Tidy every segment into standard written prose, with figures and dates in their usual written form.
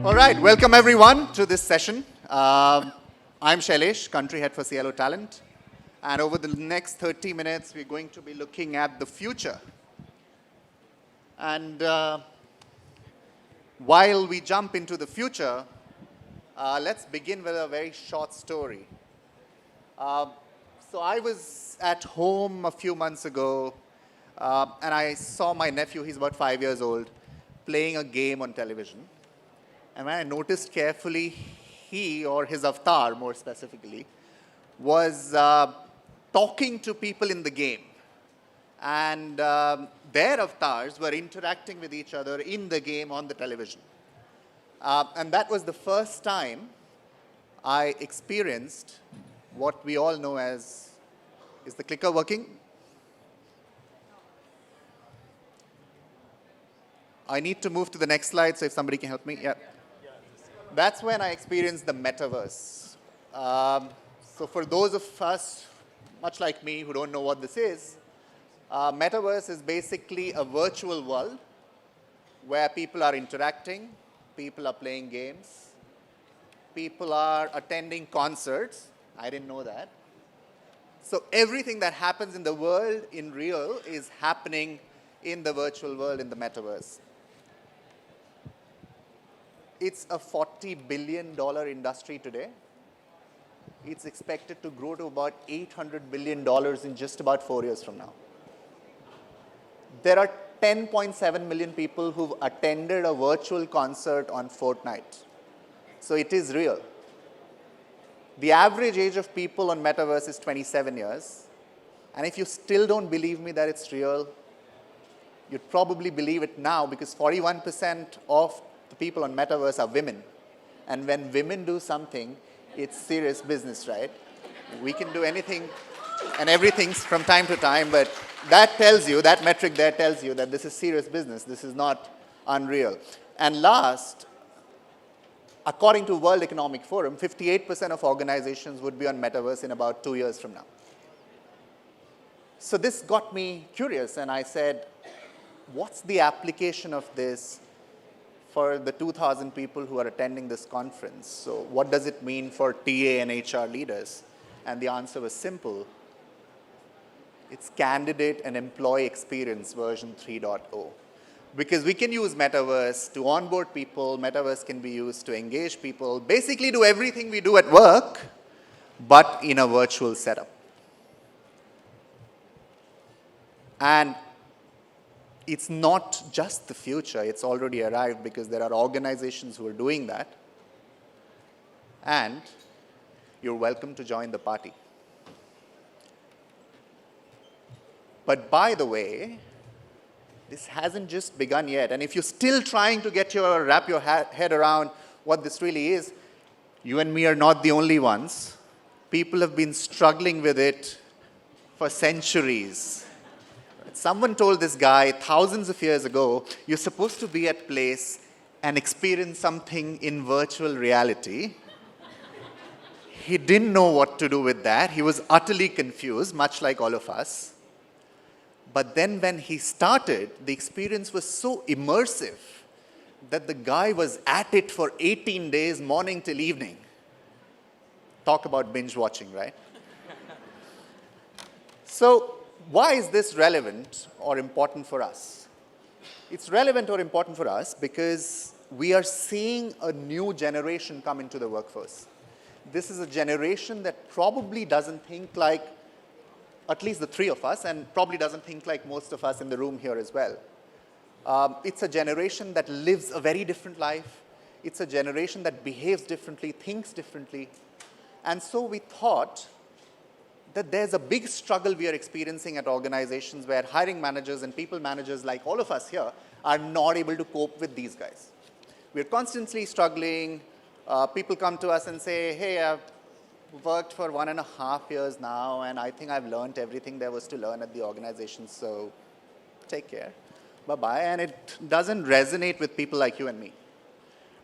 All right, welcome everyone to this session. I'm Shailesh, country head for CLO Talent. And over the next 30 minutes, we're going to be looking at the future. And while we jump into the future, let's begin with a very short story. So I was at home a few months ago, and I saw my nephew, he's about 5 years old, playing a game on television. And when I noticed carefully, he, or his avatar more specifically, was talking to people in the game. And their avatars were interacting with each other in the game on the television. And that was the first time I experienced what we all know as, is the clicker working? I need to move to the next slide, so if somebody can help me. Yeah. That's when I experienced the metaverse. So for those of us, much like me, who don't know what this is, metaverse is basically a virtual world where people are interacting, people are playing games, people are attending concerts. I didn't know that. So everything that happens in the world in real is happening in the virtual world, in the metaverse. It's a $40 billion industry today. It's expected to grow to about $800 billion in just about 4 years from now. There are 10.7 million people who've attended a virtual concert on Fortnite. So it is real. The average age of people on metaverse is 27 years. And if you still don't believe me that it's real, you'd probably believe it now, because 41% of the people on metaverse are women. And when women do something, it's serious business, right? We can do anything and everything from time to time, but that tells you, that metric there tells you that this is serious business. This is not unreal. And last, according to World Economic Forum, 58% of organizations would be on metaverse in about 2 years from now. So this got me curious, and I said, what's the application of this for the 2,000 people who are attending this conference? So what does it mean for TA and HR leaders? And the answer was simple. It's candidate and employee experience version 3.0. Because we can use metaverse to onboard people, metaverse can be used to engage people, basically do everything we do at work, but in a virtual setup. And it's not just the future, it's already arrived, because there are organizations who are doing that. And you're welcome to join the party. But by the way, this hasn't just begun yet. And if you're still trying to wrap your head around what this really is, you and me are not the only ones. People have been struggling with it for centuries. Someone told this guy thousands of years ago, you're supposed to be at place and experience something in virtual reality. He didn't know what to do with that. He was utterly confused, much like all of us. But then when he started, the experience was so immersive that the guy was at it for 18 days, morning till evening. Talk about binge watching, right? So why is this relevant or important for us? It's relevant or important for us because we are seeing a new generation come into the workforce. This is a generation that probably doesn't think like at least the three of us, and probably doesn't think like most of us in the room here as well. It's a generation that lives a very different life. It's a generation that behaves differently, thinks differently. And so we thought that there's a big struggle we are experiencing at organizations where hiring managers and people managers like all of us here are not able to cope with these guys. We're constantly struggling. People come to us and say, hey, I've worked for 1.5 years now, and I think I've learned everything there was to learn at the organization, so take care. Bye-bye. And it doesn't resonate with people like you and me.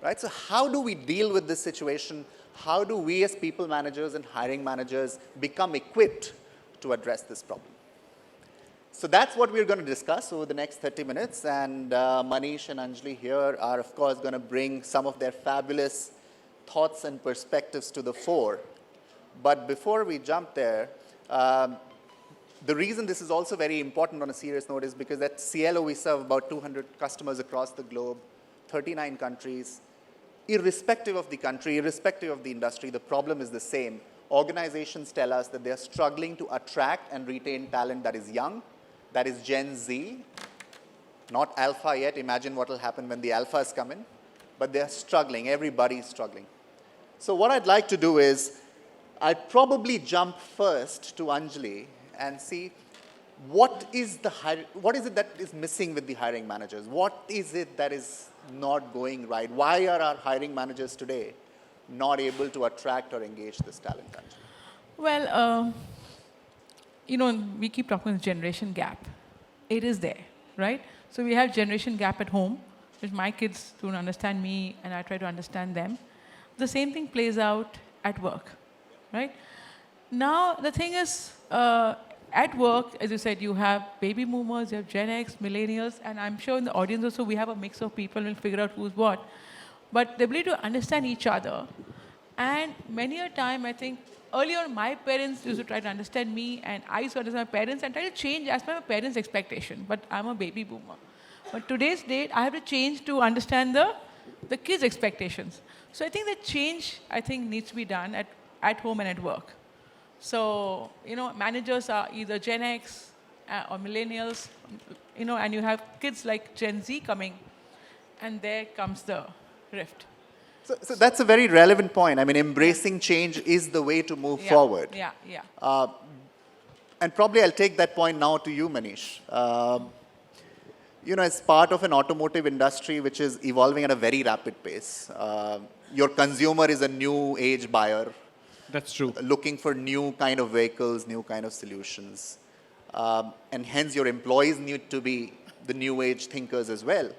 Right? So how do we deal with this situation? How do we as people managers and hiring managers become equipped to address this problem? So that's what we're going to discuss over the next 30 minutes. And Manish and Anjali here are, of course, going to bring some of their fabulous thoughts and perspectives to the fore. But before we jump there, the reason this is also very important on a serious note is because at Cielo we serve about 200 customers across the globe, 39 countries. Irrespective of the country, irrespective of the industry, the problem is the same. Organizations tell us that they're struggling to attract and retain talent that is young, that is Gen Z, not alpha yet. Imagine what will happen when the alphas come in. But they're struggling. Everybody's struggling. So what I'd like to do is, I'd probably jump first to Anjali and see what is it that is missing with the hiring managers? What is it that is not going right? Why are our hiring managers today not able to attract or engage this talent, Anjali? Well, we keep talking about generation gap. It is there, right? So we have generation gap at home, which my kids don't understand me and I try to understand them. The same thing plays out at work, right? Now, the thing is, at work, as you said, you have baby boomers, you have Gen X, millennials, and I'm sure in the audience also we have a mix of people and we'll figure out who's what. But the ability to understand each other, and many a time, I think, earlier my parents used to try to understand me, and I used to understand my parents and try to change as per my parents' expectation. But I'm a baby boomer. But today's date, I have to change to understand the kids' expectations. So I think that change, needs to be done at home and at work. So, managers are either Gen X or millennials, and you have kids like Gen Z coming, and there comes the rift. So that's a very relevant point. I mean, embracing change is the way to move forward. Yeah. And probably I'll take that point now to you, Manish. As part of an automotive industry which is evolving at a very rapid pace, your consumer is a new age buyer. That's true. Looking for new kind of vehicles, new kind of solutions. And hence your employees need to be the new age thinkers as well.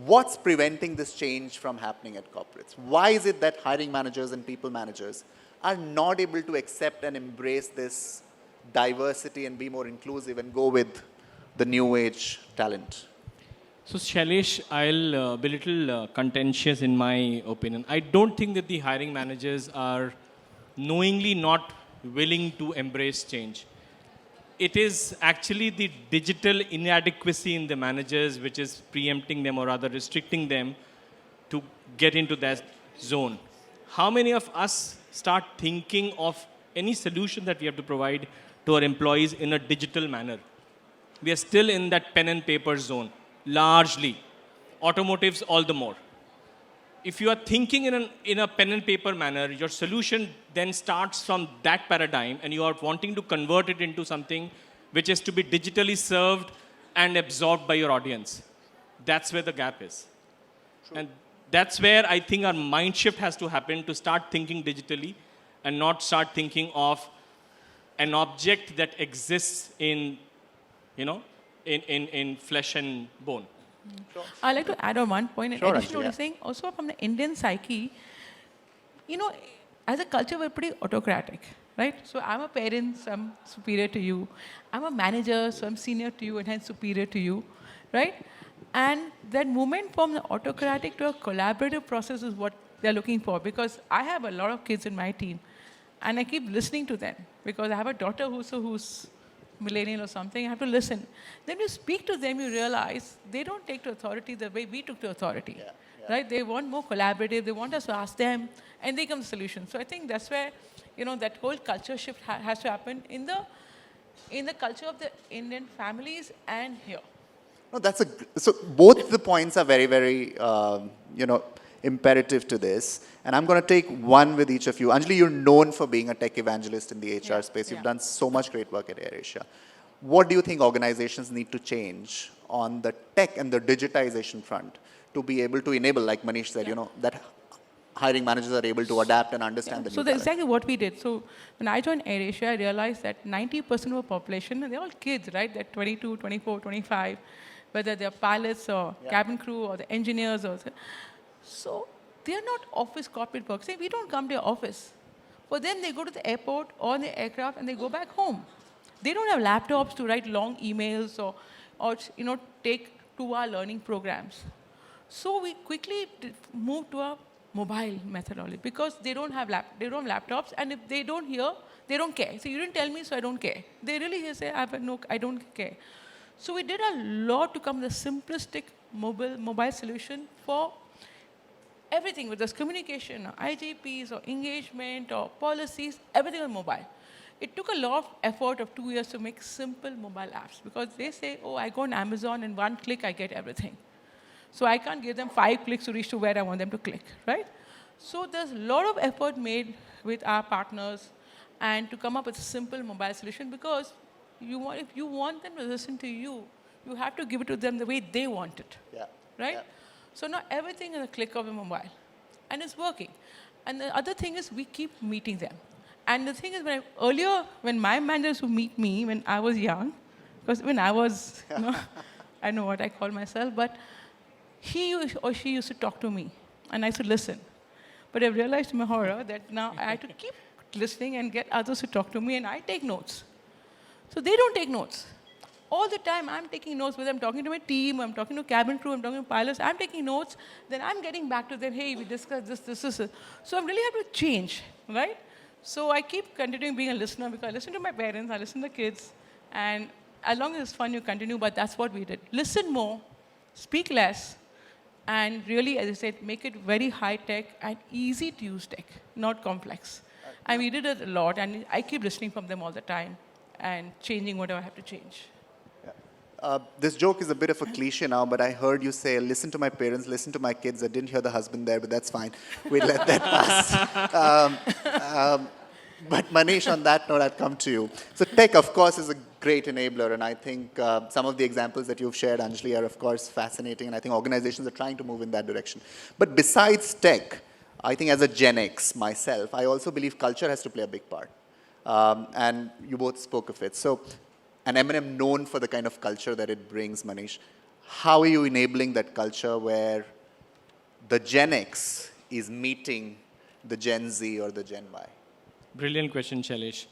What's preventing this change from happening at corporates? Why is it that hiring managers and people managers are not able to accept and embrace this diversity and be more inclusive and go with the new age talent? So, Shailesh, I'll be a little contentious in my opinion. I don't think that the hiring managers are knowingly not willing to embrace change. It is actually the digital inadequacy in the managers which is preempting them or rather restricting them to get into that zone. How many of us start thinking of any solution that we have to provide to our employees in a digital manner? We are still in that pen and paper zone, largely. Automotives all the more. If you are thinking in a pen and paper manner, your solution then starts from that paradigm and you are wanting to convert it into something which is to be digitally served and absorbed by your audience. That's where the gap is. True. And that's where I think our mind shift has to happen to start thinking digitally and not start thinking of an object that exists in flesh and bone. Sure. I'd like to add on one point. In addition to what you're saying, also from the Indian psyche, as a culture, we're pretty autocratic, right? So I'm a parent, so I'm superior to you. I'm a manager, so I'm senior to you and hence superior to you, right? And that movement from the autocratic to a collaborative process is what they're looking for, because I have a lot of kids in my team and I keep listening to them because I have a daughter who's millennial or something. I have to listen. Then you speak to them, you realize they don't take to authority the way we took to authority, right? They want more collaborative. They want us to ask them, and they come to the solution. So I think that's where, that whole culture shift has to happen in the culture of the Indian families and here. No, so both the points are very, very, imperative to this. And I'm going to take one with each of you. Anjali, you're known for being a tech evangelist in the HR space. You've done so much great work at AirAsia. What do you think organizations need to change on the tech and the digitization front to be able to enable, like Manish said, that hiring managers are able to adapt and understand the new So that's exactly what we did. So when I joined AirAsia, I realized that 90% of our population, and they're all kids, right? They're 22, 24, 25, whether they're pilots or cabin crew or the engineers. So they are not office corporate work. Say, we don't come to your office. For them, they go to the airport or the aircraft and they go back home. They don't have laptops to write long emails or take 2-hour learning programs. So we quickly moved to a mobile methodology because they don't have laptops, and if they don't hear, they don't care. So you didn't tell me, so I don't care. They really say, I don't care. So we did a lot to come with a simplistic mobile solution for everything, whether it's communication or IGPs or engagement or policies, everything on mobile. It took a lot of effort of 2 years to make simple mobile apps because they say, oh, I go on Amazon and 1 click, I get everything. So I can't give them 5 clicks to reach to where I want them to click, right? So there's a lot of effort made with our partners and to come up with a simple mobile solution because if you want them to listen to you, you have to give it to them the way they want it, right? Yeah. So now everything is a click of a mobile, and it's working. And the other thing is we keep meeting them. And the thing is, when my managers would meet me when I was young, because when I was, I know what I call myself, but he or she used to talk to me, and I used to listen. But I realized to my horror that now I have to keep listening and get others to talk to me, and I take notes. So they don't take notes. All the time, I'm taking notes, whether I'm talking to my team, I'm talking to cabin crew, I'm talking to pilots, I'm taking notes, then I'm getting back to them, hey, we discussed this. So I'm really have to change, right? So I keep continuing being a listener because I listen to my parents, I listen to the kids, and as long as it's fun, you continue, but that's what we did. Listen more, speak less, and really, as I said, make it very high-tech and easy-to-use tech, not complex. And we did it a lot, and I keep listening from them all the time and changing whatever I have to change. This joke is a bit of a cliche now, but I heard you say, listen to my parents, listen to my kids. I didn't hear the husband there, but that's fine. We'll let that pass. But Manish, on that note, I'd come to you. So tech, of course, is a great enabler, and I think some of the examples that you've shared, Anjali, are, of course, fascinating, and I think organizations are trying to move in that direction. But besides tech, I think as a Gen X myself, I also believe culture has to play a big part. And you both spoke of it. So, and M&M known for the kind of culture that it brings, Manish. How are you enabling that culture where the Gen X is meeting the Gen Z or the Gen Y? Brilliant question, Shailesh.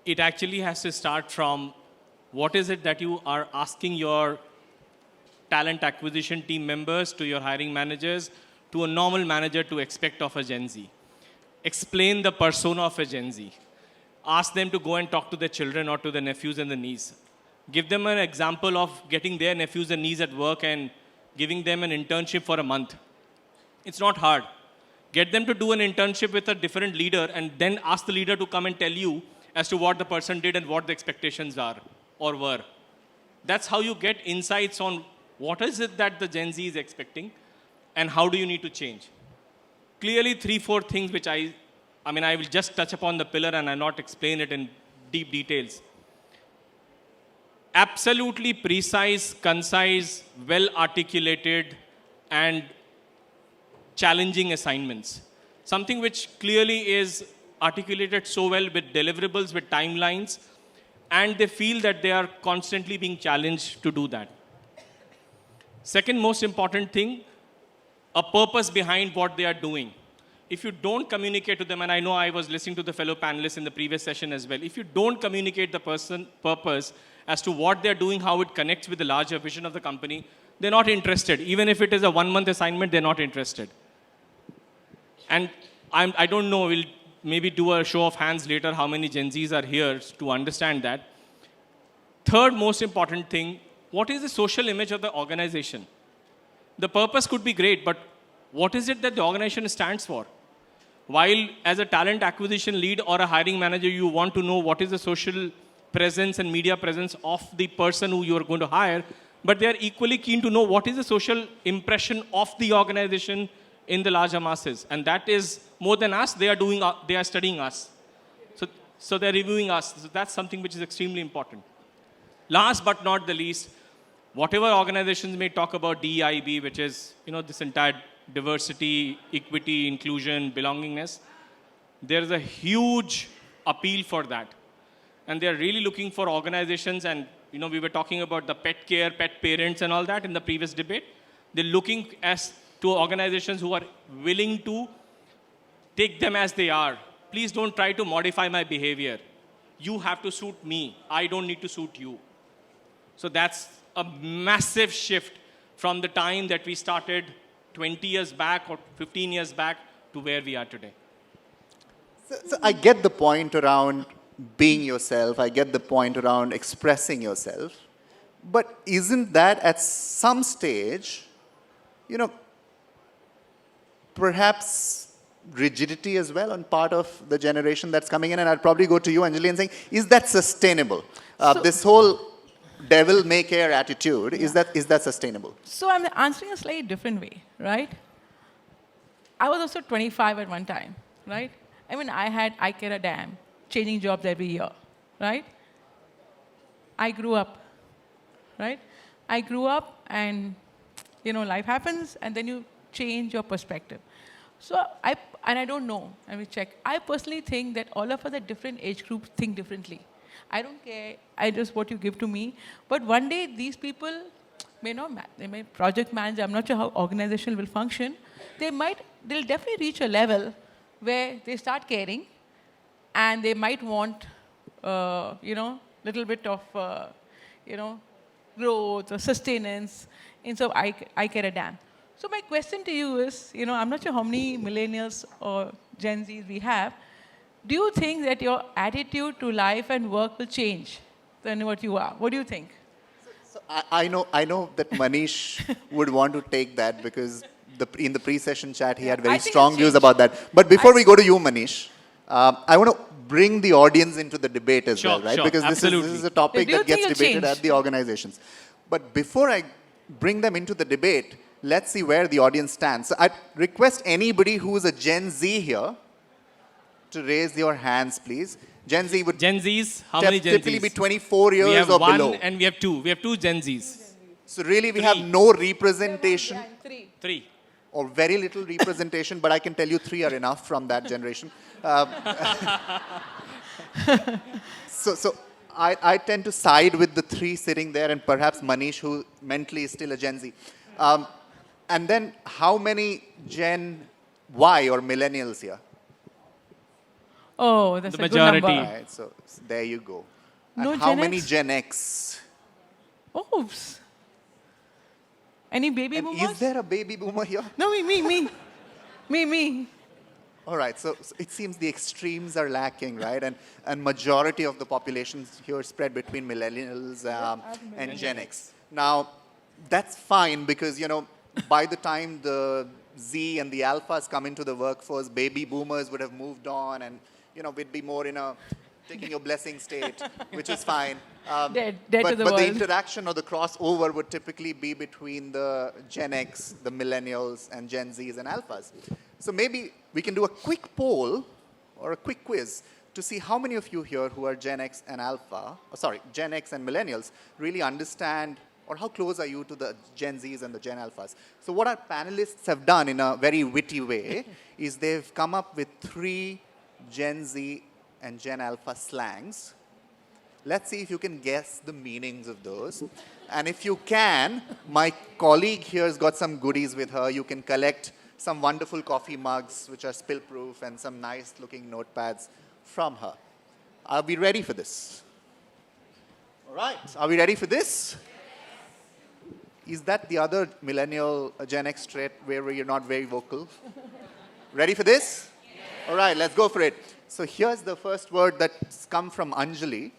It actually has to start from what is it that you are asking your talent acquisition team members, to your hiring managers, to a normal manager to expect of a Gen Z. Explain the persona of a Gen Z. Ask them to go and talk to their children or to their nephews and the niece. Give them an example of getting their nephews and niece at work and giving them an internship for a month. It's not hard. Get them to do an internship with a different leader and then ask the leader to come and tell you as to what the person did and what the expectations are or were. That's how you get insights on what is it that the Gen Z is expecting and how do you need to change. Clearly 3-4 things which I will just touch upon the pillar and I'll not explain it in deep details. Absolutely precise, concise, well-articulated, and challenging assignments. Something which clearly is articulated so well with deliverables, with timelines, and they feel that they are constantly being challenged to do that. Second most important thing, a purpose behind what they are doing. If you don't communicate to them, and I know I was listening to the fellow panelists in the previous session as well, if you don't communicate the purpose as to what they're doing, how it connects with the larger vision of the company, they're not interested. Even if it is a 1-month assignment, they're not interested. And I don't know, we'll maybe do a show of hands later how many Gen Zs are here to understand that. Third most important thing, what is the social image of the organization? The purpose could be great, but what is it that the organization stands for? While as a talent acquisition lead or a hiring manager, you want to know what is the social presence and media presence of the person who you are going to hire, but they are equally keen to know what is the social impression of the organization in the larger masses. And that is more than us, they are studying us. So they're reviewing us. So that's something which is extremely important. Last but not the least, whatever organizations may talk about DEIB, which is this entire diversity, equity, inclusion, belongingness, there is a huge appeal for that. And they're really looking for organizations, and we were talking about the pet care, pet parents and all that in the previous debate. They're looking to organizations who are willing to take them as they are. Please don't try to modify my behavior. you have to suit me. I don't need to suit you. So that's a massive shift from the time that we started 20 years back or 15 years back to where we are today. So I get the point around being yourself. I get the point around expressing yourself. But isn't that at some stage, perhaps rigidity as well on part of the generation that's coming in? And I'd probably go to you, Anjali, and saying, is that sustainable? This whole devil may care attitude, is that sustainable? So I'm answering a slightly different way, right? I was also 25 at one time, right? I mean, I care a damn, changing jobs every year, right? I grew up, right? I grew up and, life happens and then you change your perspective. So I don't know, I will check. I personally think that all of us at different age groups think differently. I don't care, I just what you give to me. But one day these people they may project manage, I'm not sure how organization will function. They'll definitely reach a level where they start caring and they might want, little bit of, growth or sustenance. And so I care a damn. So my question to you is, I'm not sure how many millennials or Gen Zs we have. Do you think that your attitude to life and work will change than what you are? What do you think? So I know that Manish would want to take that because in the pre-session chat he had very strong views about that. But before we go to you, Manish, I want to bring the audience into the debate as well, right? Sure, because this is a topic that gets debated at the organizations. But before I bring them into the debate, let's see where the audience stands. So I'd request anybody who's a Gen Z here to raise your hands, please. Gen Z would Gen Zs, how many Gen Zs? typically be 24 years we have or one below. And we have two. We have two Gen Zs. So really we have no representation Three. or very little representation, but I can tell you 3 are enough from that generation. So I tend to side with the 3 sitting there and perhaps Manish, who mentally is still a Gen Z. And then how many Gen Y or millennials here? Oh, that's The a majority. good number. Right, so there you go. And No how Gen many X? Gen X? Oops. Any baby And boomers? is there a baby boomer here? No, me. All right, so it seems the extremes are lacking, right? And majority of the population here spread between millennials and Gen X. Now, that's fine because, by the time the Z and the alphas come into the workforce, baby boomers would have moved on and, we'd be more in a taking your blessing state, which is fine. Dead but to the but world. the interaction or the crossover would typically be between the Gen X, the millennials, and Gen Zs and alphas. So maybe we can do a quick poll or a quick quiz to see how many of you here who are Gen X and Gen X and millennials really understand, or how close are you to the Gen Zs and the Gen Alphas? So what our panelists have done in a very witty way is they've come up with 3 Gen Z and Gen Alpha slangs. Let's see if you can guess the meanings of those. And if you can, my colleague here has got some goodies with her. You can collect some wonderful coffee mugs, which are spill-proof, and some nice-looking notepads from her. Are we ready for this? All right. Are we ready for this? Is that the other millennial Gen X trait where you're not very vocal? Ready for this? All right, let's go for it. So here's the first word that's come from Anjali.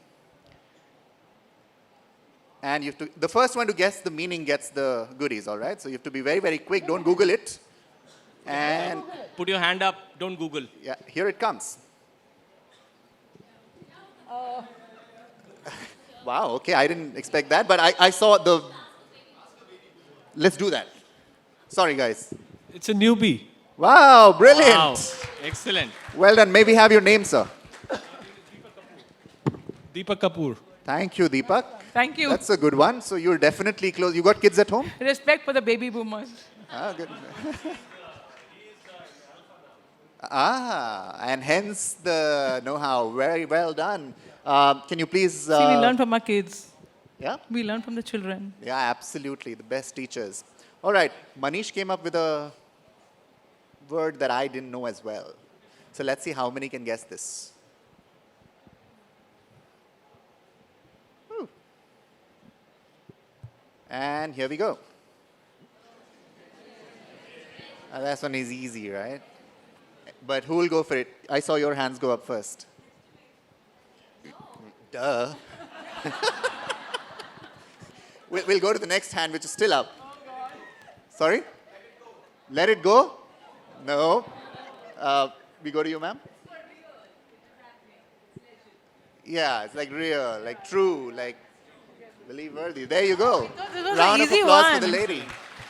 And the first one to guess the meaning gets the goodies, all right? So you have to be very, very quick. Don't Google it. And Put your hand up. Don't Google. yeah, here it comes. Wow, okay, I didn't expect that, but I saw the... Let's do that. Sorry, guys. It's a newbie. Wow, brilliant. Wow. Excellent. Well done. May we have your name, sir? Deepak Kapoor. Thank you, Deepak. Thank you. That's a good one. So you're definitely close. You got kids at home? Respect for the baby boomers. Ah, good. And hence the know-how. Very well done. Can you please... See, we learn from our kids. Yeah? We learn from the children. Yeah, absolutely. The best teachers. All right. Manish came up with a word that I didn't know as well. So let's see how many can guess this. And here we go. That one is easy, right? But who will go for it? I saw your hands go up first. Duh. We'll go to the next hand, which is still up. Sorry? Let it go? No. We go to you, ma'am? Yeah, it's like real, like true, like believe worthy. There you go. This was Round an of easy applause one. for the lady.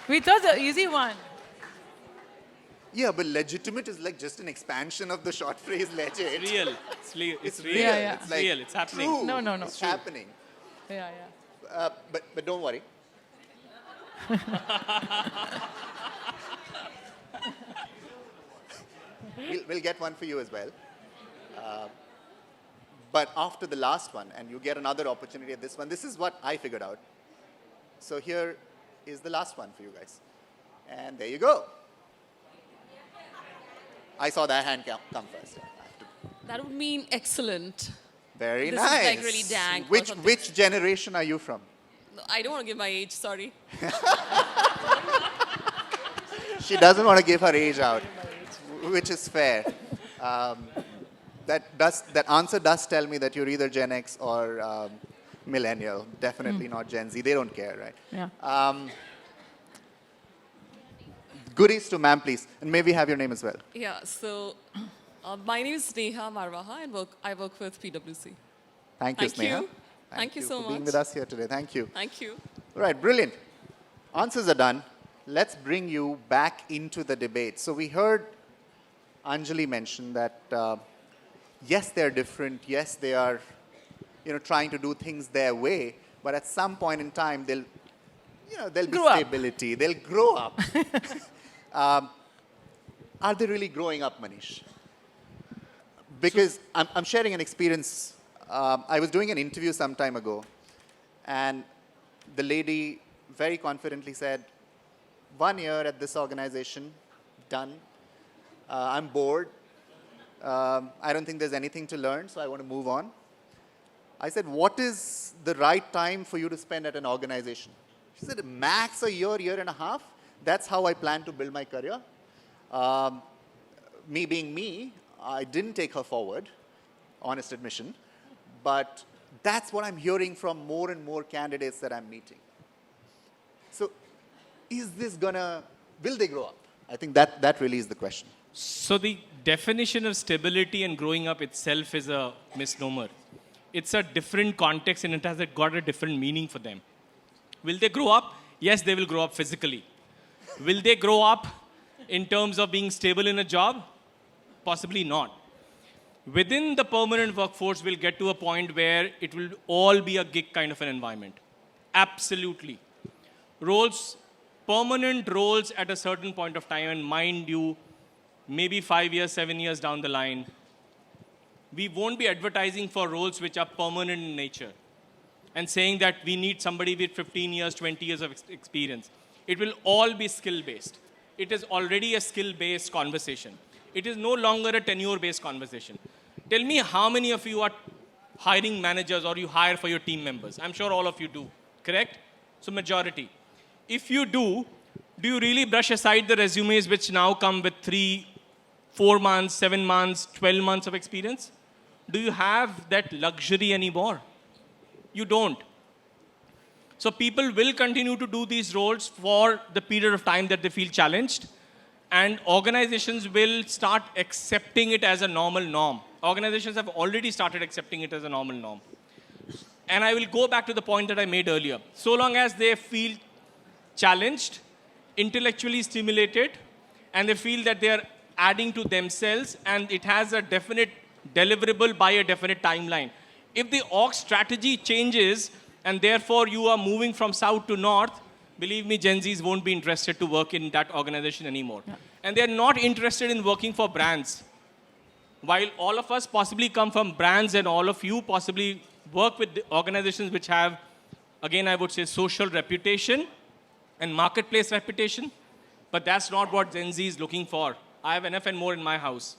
We thought the easy one. Yeah, but legitimate is like just an expansion of the short phrase legit. It's real. It's real. real. Yeah, yeah. It's like Real. It's happening. true. No. It's happening. Yeah. But don't worry. we'll get one for you as well. But after the last one, and you get another opportunity at this one, this is what I figured out. So here is the last one for you guys. And there you go. I saw that hand come first. That would mean excellent. Very This is nice. like really dank or Which something. generation are you from? No, I don't want to give my age, sorry. She doesn't want to give her age out, which is fair. That answer does tell me that you're either Gen X or millennial. Definitely not Gen Z. They don't care, right? Yeah. Goodies to ma'am, please. And maybe have your name as well. Yeah, so my name is Neha Marwaha and I work with PwC. Thank you, Thank Sneha. you. Thank you so for being much. with us here today. Thank you. Thank you. All right, brilliant. Answers are done. Let's bring you back into the debate. So we heard Anjali mention that, yes, they're different. Yes, they are, trying to do things their way. But at some point in time, there'll be Grow up. stability. They'll grow up. Are they really growing up, Manish? Because I'm sharing an experience. I was doing an interview some time ago, and the lady very confidently said, 1 year at this organization, done. I'm bored. I don't think there's anything to learn, so I want to move on. I said, what is the right time for you to spend at an organization? She said, max a year, year and a half. That's how I plan to build my career. Me being me, I didn't take her forward, honest admission. But that's what I'm hearing from more and more candidates that I'm meeting. So is this will they grow up? I think that really is the question. So the definition of stability and growing up itself is a misnomer. It's a different context and it has got a different meaning for them. Will they grow up? Yes, they will grow up physically. Will they grow up in terms of being stable in a job? Possibly not. Within the permanent workforce, we'll get to a point where it will all be a gig kind of an environment. Absolutely. Permanent roles at a certain point of time, and mind you, maybe 5 years, 7 years down the line, we won't be advertising for roles which are permanent in nature and saying that we need somebody with 15 years, 20 years of experience. It will all be skill-based. It is already a skill-based conversation. It is no longer a tenure-based conversation. Tell me how many of you are hiring managers or you hire for your team members? I'm sure all of you do, correct? So majority. If you do you really brush aside the resumes which now come with 3, 4 months, 7 months, 12 months of experience? Do you have that luxury anymore? You don't. So people will continue to do these roles for the period of time that they feel challenged, and organizations will start accepting it as a normal norm. Organizations have already started accepting it as a normal norm. And I will go back to the point that I made earlier. So long as they feel challenged, intellectually stimulated, and they feel that they are adding to themselves, and it has a definite deliverable by a definite timeline. If the org strategy changes, and therefore you are moving from south to north, believe me, Gen Zs won't be interested to work in that organization anymore. Yeah. And they're not interested in working for brands. While all of us possibly come from brands and all of you possibly work with the organizations which have, again, I would say social reputation and marketplace reputation, but that's not what Gen Z is looking for. I have enough and more in my house.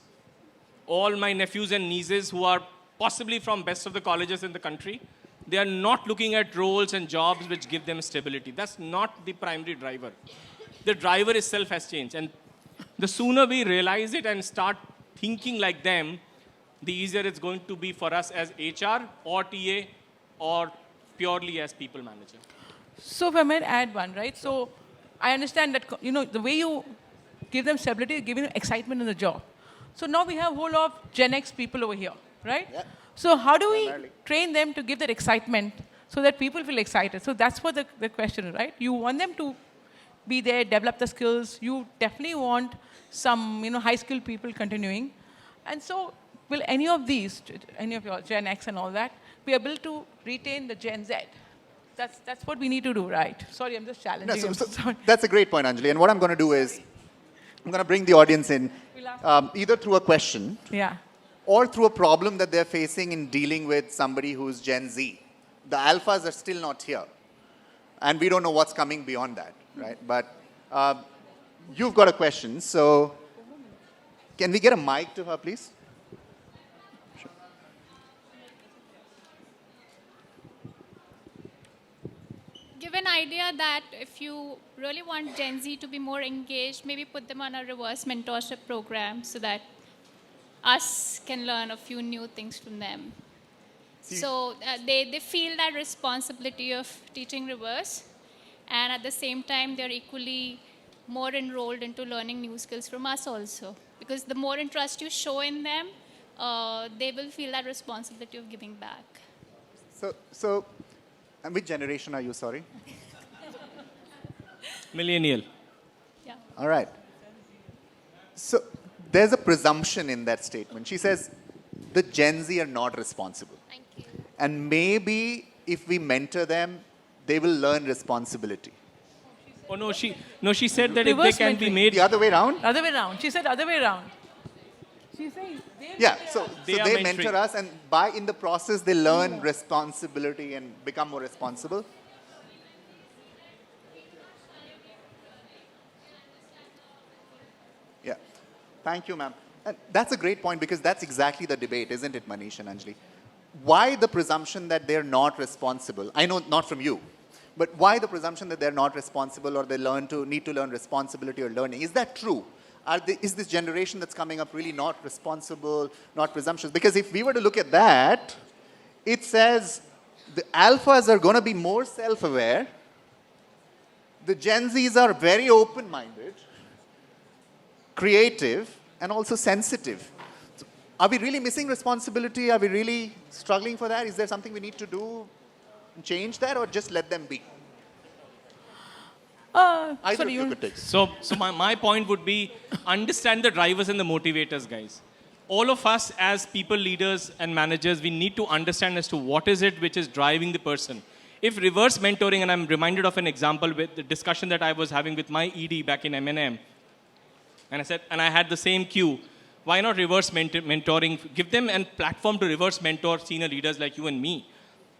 All my nephews and nieces who are possibly from best of the colleges in the country, They are not looking at roles and jobs which give them stability. That's not the primary driver. The driver itself has changed. And the sooner we realize it and start thinking like them, the easier it's going to be for us as HR or TA or purely as people manager. So if I might add one, right? So I understand that, the way you give them stability, you give them excitement in the job. So now we have a whole lot of Gen X people over here, right? Yeah. So how do we Primarily. train them to give that excitement so that people feel excited? So that's what the question is, right? You want them to be there, develop the skills. You definitely want some, high-skilled people continuing. And so will any of these, any of your Gen X and all that, be able to retain the Gen Z? That's what we need to do, right? Sorry, I'm just challenging you. Sorry. That's a great point, Anjali. And what I'm going to do is, I'm going to bring the audience in, either through a question Yeah. or through a problem that they're facing in dealing with somebody who's Gen Z. The alphas are still not here. And we don't know what's coming beyond that, right? But you've got a question, so can we get a mic to her, please? Give an idea that if you really want Gen Z to be more engaged, maybe put them on a reverse mentorship program so that us can learn a few new things from them. So they feel that responsibility of teaching reverse, and at the same time, they're equally more enrolled into learning new skills from us also. Because the more interest you show in them, they will feel that responsibility of giving back. So, and which generation are you, sorry? Millennial. Yeah. All right. So there's a presumption in that statement. She says the Gen Z are not responsible. Thank you. And maybe if we mentor them, they will learn responsibility. Oh no, she said that Reverse if they can be mentoring. made. The other way around? Other way around. She said other way around. She's saying Yeah, so They are they mentoring. mentor us, and in the process, they learn responsibility and become more responsible. Yeah. Thank you, ma'am. And that's a great point, because that's exactly the debate, isn't it, Manish and Anjali? Why the presumption that they're not responsible? I know not from you, but why the presumption that they're not responsible, or they need to learn responsibility or learning? Is that true? Is this generation that's coming up really not responsible, not presumptuous? Because if we were to look at that, it says the alphas are going to be more self-aware. The Gen Zs are very open-minded, creative, and also sensitive. So are we really missing responsibility? Are we really struggling for that? Is there something we need to do and change that, or just let them be? Either sorry, of you could take. So my point would be, understand the drivers and the motivators, guys. All of us as people leaders and managers, we need to understand as to what is it which is driving the person. If reverse mentoring, and I'm reminded of an example with the discussion that I was having with my ED back in M&M, and I said, and I had the same cue, why not reverse mentoring? Give them a platform to reverse mentor senior leaders like you and me.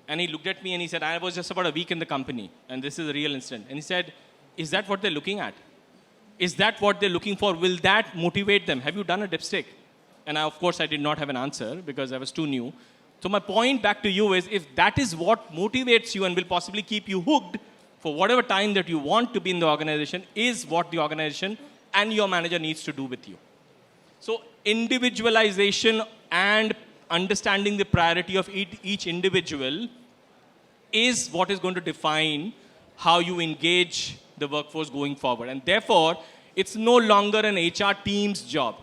And he looked at me and he said, I was just about a week in the company, and this is a real incident. And he said, is that what they're looking at? Is that what they're looking for? Will that motivate them? Have you done a dipstick? And of course, I did not have an answer because I was too new. So my point back to you is, if that is what motivates you and will possibly keep you hooked for whatever time that you want to be in the organization, is what the organization and your manager needs to do with you. So individualization and understanding the priority of each individual is what is going to define how you engage the workforce going forward. And therefore, it's no longer an HR team's job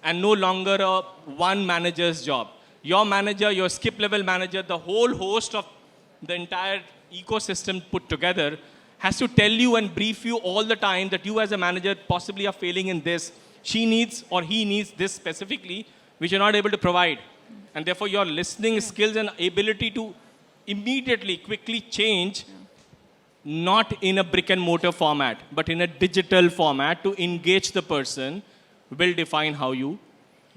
and no longer a one manager's job. Your manager, your skip level manager, the whole host of the entire ecosystem put together has to tell you and brief you all the time that you as a manager possibly are failing in this. She needs or he needs this specifically, which you're not able to provide. And therefore, your listening skills and ability to immediately, quickly change, not in a brick and mortar format, but in a digital format to engage the person, will define how you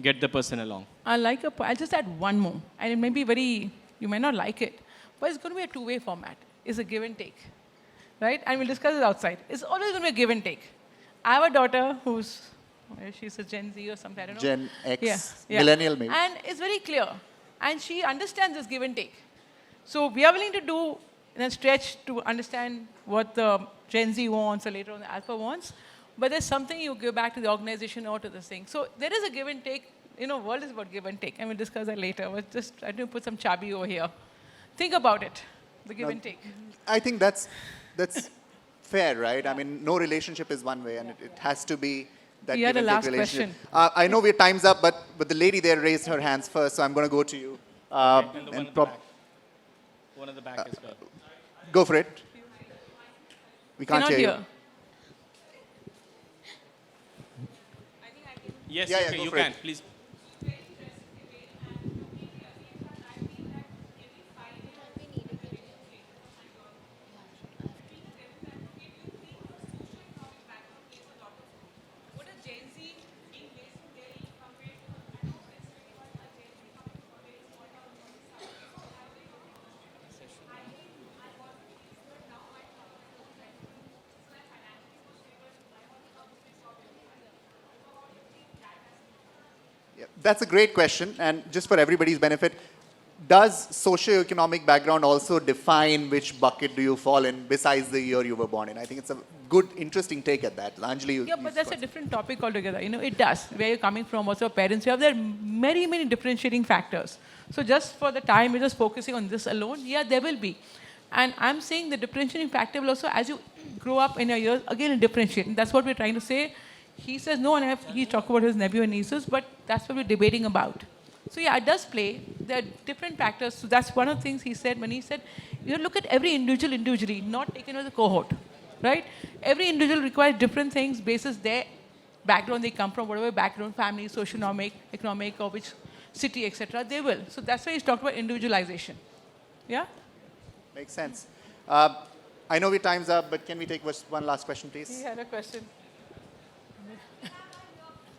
get the person along. I'll just add one more. And it may be you may not like it, but it's going to be a two-way format. It's a give and take, right? And we'll discuss it outside. It's always going to be a give and take. I have a daughter she's a Gen Z or something, I don't know. Gen X, Yeah. millennial maybe. And it's very clear. And she understands this give and take. So we are willing to do in a stretch to understand what the Gen Z wants or later on the Alpha wants, but there's something you give back to the organization or to this thing. So there is a give and take. You know, world is about give and take, and we'll discuss that later. But just I to put some chabi over here. Think about it, the give Now, and take. I think that's fair, right? I mean, no relationship is one way, and it has to be that You had give a and last take relationship. question. I know we're time's up, but the lady there raised her hands first, so I'm going to go to you. And the one and at the back. One at the back as well. Go for it. We can't Cannot hear you. hear. Yes, Yeah, yeah, okay, go you for it. can, please. Yeah, that's a great question, and just for everybody's benefit, does socioeconomic background also define which bucket do you fall in besides the year you were born in? I think it's a good, interesting take at that. Anjali, Yeah, but that's a different topic altogether. You know, it does. Where you're coming from, what's your parents? You have there many, many differentiating factors. So just for the time, we're just focusing on this alone. Yeah, there will be. And I'm saying the differentiating factor will also, as you grow up in your years, again, differentiate. And that's what we're trying to say. He says no, and he's talking about his nephew and nieces, but that's what we're debating about. So yeah, it does play. There are different factors. So that's one of the things he said when he said, you look at every individual individually, not taken as a cohort, right? Every individual requires different things basis their background they come from, whatever background, family, socioeconomic, economic, or which city, etc. They will. So that's why he's talked about individualization. Yeah. makes sense. I know our time's up, but can we take one last question, please? He had a question.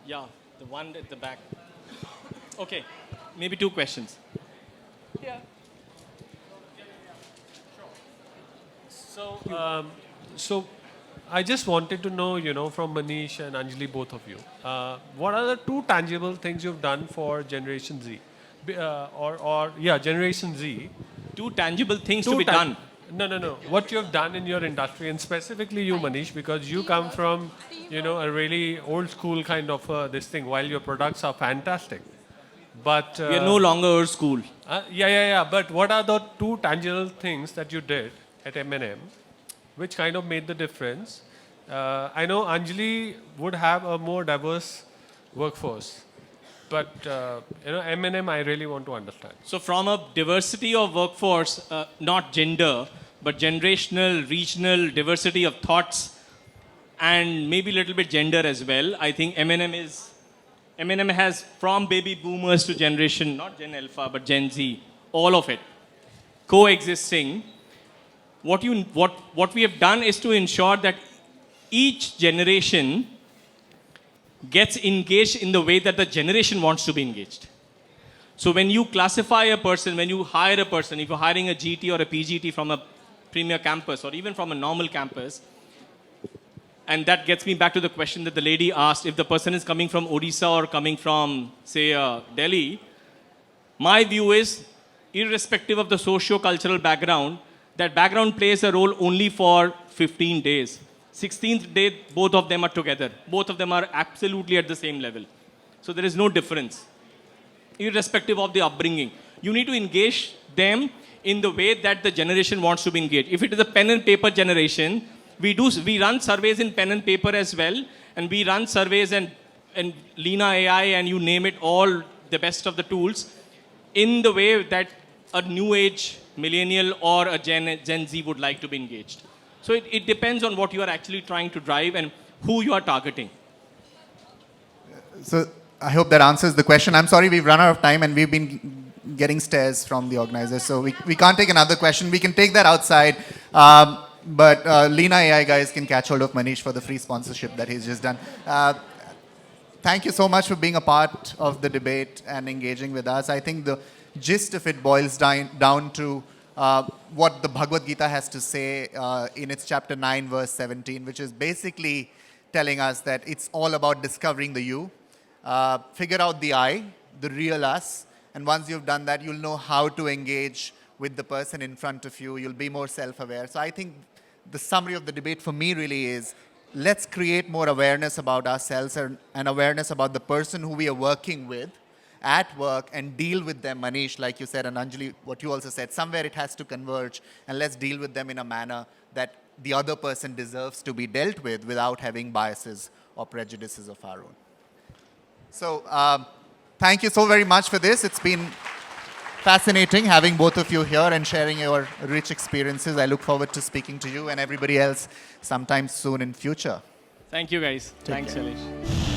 Yeah, the one at the back. Okay, maybe two questions. Yeah. So I just wanted to know, from Manish and Anjali, both of you, what are the two tangible things you've done for Generation Z? Generation Z. Two tangible things to Two be tan- done. No. What you have done in your industry, and specifically you, Manish, because you come from, a really old school kind of this thing, while your products are fantastic. But We are no longer old school. But what are the two tangible things that you did at M&M, which kind of made the difference? I know Anjali would have a more diverse workforce, but M&M, I really want to understand. So from a diversity of workforce, not gender, but generational, regional, diversity of thoughts, and maybe a little bit gender as well, I think M&M has from baby boomers to generation, not Gen Alpha, but Gen Z, all of it, coexisting. What we have done is to ensure that each generation gets engaged in the way that the generation wants to be engaged. So when you classify a person, when you hire a person, if you're hiring a GT or a PGT from a premier campus or even from a normal campus, and that gets me back to the question that the lady asked, if the person is coming from Odisha or coming from, say, Delhi, my view is, irrespective of the socio-cultural background, that background plays a role only for 15 days. 16th day, both of them are together. Both of them are absolutely at the same level. So there is no difference, irrespective of the upbringing. You need to engage them in the way that the generation wants to be engaged. If it is a pen and paper generation, we run surveys in pen and paper as well, and we run surveys and Lena AI and you name it, all the best of the tools, in the way that a new age millennial or a Gen Z would like to be engaged. So it depends on what you are actually trying to drive and who you are targeting. So I hope that answers the question. I'm sorry we've run out of time and we've been getting stares from the organizers, so we can't take another question. We can take that outside. But Lena AI guys can catch hold of Manish for the free sponsorship that he's just done. Thank you so much for being a part of the debate and engaging with us. I think the gist of it boils down to what the Bhagavad Gita has to say in its chapter 9, verse 17, which is basically telling us that it's all about discovering the you. Figure out the I, the real us. And once you've done that, you'll know how to engage with the person in front of you. You'll be more self-aware. So I think the summary of the debate for me really is, let's create more awareness about ourselves and awareness about the person who we are working with at work, and deal with them, Manish, like you said, and Anjali, what you also said, somewhere it has to converge, and let's deal with them in a manner that the other person deserves to be dealt with without having biases or prejudices of our own. So thank you so very much for this. It's been fascinating having both of you here and sharing your rich experiences. I look forward to speaking to you and everybody else sometime soon in future. Thank you, guys. Thanks, Shailesh.